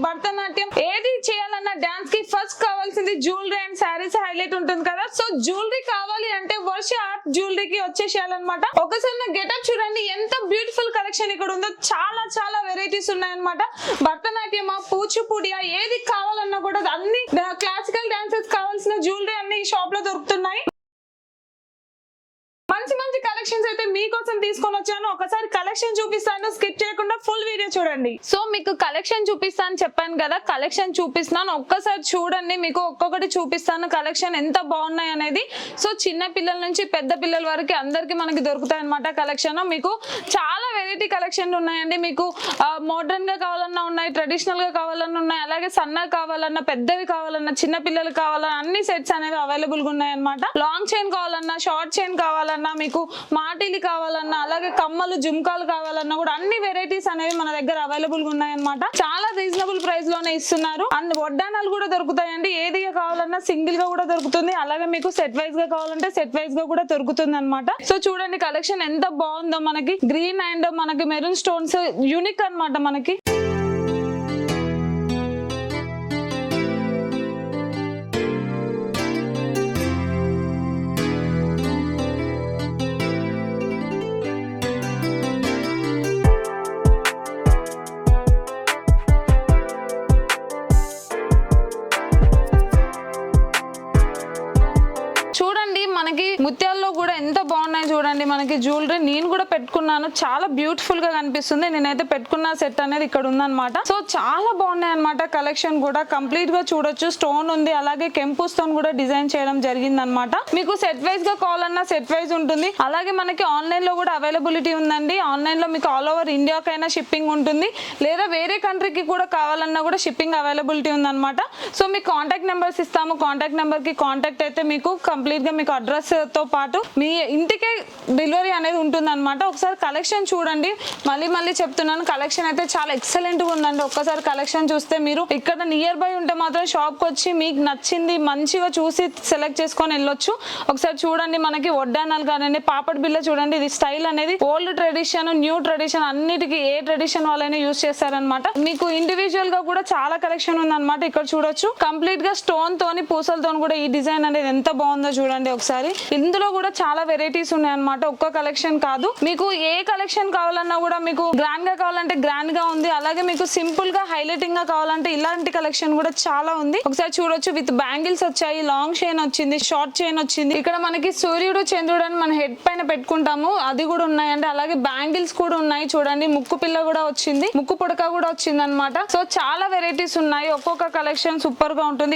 భరతనాట్యం ఏది చేయాలన్నా డాన్స్ కి ఫస్ట్ కావాల్సింది జ్యువెలరీ అండ్ శారీస్ హైలైట్ ఉంటుంది కదా. సో జ్యువెలరీ కావాలి అంటే వర్ష ఆర్ట్ జ్యువెలరీకి వచ్చేసేయాలన్నమాట. ఒకసారి నా గెటప్ చూడండి, ఎంత బ్యూటిఫుల్ కలెక్షన్ ఇక్కడ ఉందో. చాలా చాలా వెరైటీస్ ఉన్నాయన్నమాట. భరతనాట్యమా, కూచిపూడియా, ఏది కావాలన్నా కూడా అన్ని క్లాసికల్ డాన్సెస్ కావాల్సిన జ్యువెలరీ అన్ని ఈ షాప్ లో దొరుకుతున్నాయి. మంచి మంచి కలెక్షన్స్ అయితే మీకోసం తీసుకొని వచ్చాను. ఒకసారి కలెక్షన్ చూపిస్తాను, స్కిప్ చేయకుండా ఫుల్ వీడియో చూడండి. సో మీకు కలెక్షన్ చూపిస్తాను చెప్పాను కదా, కలెక్షన్ చూపిస్తాను, ఒక్కసారి చూడండి. మీకు ఒక్కొక్కటి చూపిస్తాను కలెక్షన్ ఎంత బాగున్నాయి అనేది. సో చిన్న పిల్లల నుంచి పెద్ద పిల్లల వరకు అందరికి మనకి దొరుకుతాయి అనమాట కలెక్షన్. మీకు చాలా వెరైటీ కలెక్షన్ ఉన్నాయండి. మీకు మోడర్న్ గా కావాలన్నా ఉన్నాయి, ట్రెడిషనల్ గా కావాలన్నా ఉన్నాయి, అలాగే సన్నగా కావాలన్నా, పెద్దవి కావాలన్నా, చిన్న పిల్లలు కావాలన్నా అన్ని సెట్స్ అనేవి అవైలబుల్ గా ఉన్నాయి అనమాట. లాంగ్ చైన్ కావాలన్నా, షార్ట్ చైన్ కావాలన్నా, మీకు మాటీలు కావాలన్నా, అలాగే కమ్మలు, జుంకాలు కావాలన్నా కూడా అన్ని వెరైటీస్ అనేవి మన దగ్గర అవైలబుల్ గా ఉన్నాయన్నమాట. చాలా రీజనబుల్ ప్రైస్ లోనే ఇస్తున్నారు. అండ్ వడ్డానాలు కూడా దొరుకుతాయండి. ఏది కావాలన్నా సింగిల్ గా కూడా దొరుకుతుంది, అలాగే మీకు సెట్ వైజ్ గా కావాలంటే సెట్ వైజ్ గా కూడా దొరుకుతుంది అనమాట. సో చూడండి కలెక్షన్ ఎంత బాగుందో. మనకి గ్రీన్ అండ్ మనకి మెరూన్ స్టోన్స్ యూనిక్ అన్నమాట మనకి. చూడండి మనకి ముత్యాల్లో కూడా ఎంత బాగున్నాయి చూడండి. మనకి జ్యువెలరీ నేను కూడా పెట్టుకున్నాను, చాలా బ్యూటిఫుల్ గా కనిపిస్తుంది. నేనైతే పెట్టుకున్న సెట్ అనేది ఇక్కడ ఉందన్నమాట. సో చాలా బాగున్నాయి అనమాట. కలెక్షన్ కూడా కంప్లీట్ గా చూడొచ్చు. స్టోన్ ఉంది, అలాగే కెంపు స్టోన్ కూడా డిజైన్ చేయడం జరిగింది అనమాట. మీకు సెట్ వైజ్ గా కావాలన్నా సెట్ వైజ్ ఉంటుంది, అలాగే మనకి ఆన్లైన్ లో కూడా అవైలబిలిటీ ఉందండి. ఆన్లైన్ లో మీకు ఆల్ ఓవర్ ఇండియాకైనా షిప్పింగ్ ఉంటుంది, లేదా వేరే కంట్రీకి కూడా కావాలన్నా కూడా షిప్పింగ్ అవైలబిలిటీ ఉందన్నమాట. సో మీకు కాంటాక్ట్ నెంబర్స్ ఇస్తాము. కాంటాక్ట్ నెంబర్ కి కాంటాక్ట్ అయితే మీకు కంప్లీట్ గా మీకు అడ్రస్ తో పాటు మీ ఇంటికే డెలివరీ అనేది ఉంటుంది అనమాట. ఒకసారి కలెక్షన్ చూడండి. మళ్ళీ చెప్తున్నాను, కలెక్షన్ అయితే చాలా ఎక్సలెంట్ గా ఉందండి. ఒక్కసారి కలెక్షన్ చూస్తే మీరు ఇక్కడ నియర్ బై ఉంటే మాత్రం షాప్ కి వచ్చి మీకు నచ్చింది మంచిగా చూసి సెలెక్ట్ చేసుకొని వెళ్ళొచ్చు. ఒకసారి చూడండి, మనకి వడ్డానాలు కానివ్వండి, పాపడ్ బిల్ల చూడండి. ఇది స్టైల్ అనేది ఓల్డ్ ట్రెడిషన్, న్యూ ట్రెడిషన్ అన్నిటికీ ఏ ట్రెడిషన్ వాళ్ళైనా యూజ్ చేస్తారనమాట. మీకు ఇండివిజువల్ గా కూడా చాలా కలెక్షన్ ఉందన్నమాట. ఇక్కడ చూడొచ్చు కంప్లీట్ గా స్టోన్ తోని, పూసలతోని కూడా ఈ డిజైన్ అనేది ఎంత బాగుందో చూడండి. ఒకసారి ఇందులో కూడా చాలా వెరైటీస్ ఉన్నాయన్నమాట. ఒక్క కలెక్షన్ కాదు, మీకు ఏ కలెక్షన్ కావాలన్నా కూడా మీకు గ్రాండ్ గా కావాలంటే గ్రాండ్ గా ఉంది, అలాగే మీకు సింపుల్ గా హైలైటింగ్ గా కావాలంటే ఇలాంటి కలెక్షన్ కూడా చాలా ఉంది. ఒకసారి చూడొచ్చు. విత్ బ్యాంగిల్స్ వచ్చాయి, లాంగ్ చైన్ వచ్చింది, షార్ట్ చైన్ వచ్చింది. ఇక్కడ మనకి సూర్యుడు చంద్రుడు అని మన హెడ్ పైన పెట్టుకుంటాము, అది కూడా ఉన్నాయండి. అలాగే బ్యాంగిల్స్ కూడా ఉన్నాయి చూడండి. ముక్కు పిల్ల కూడా వచ్చింది, ముక్కు పుడక కూడా వచ్చింది అనమాట. సో చాలా వెరైటీస్ ఉన్నాయి. ఒక్కొక్క కలెక్షన్ సూపర్ గా ఉంటుంది.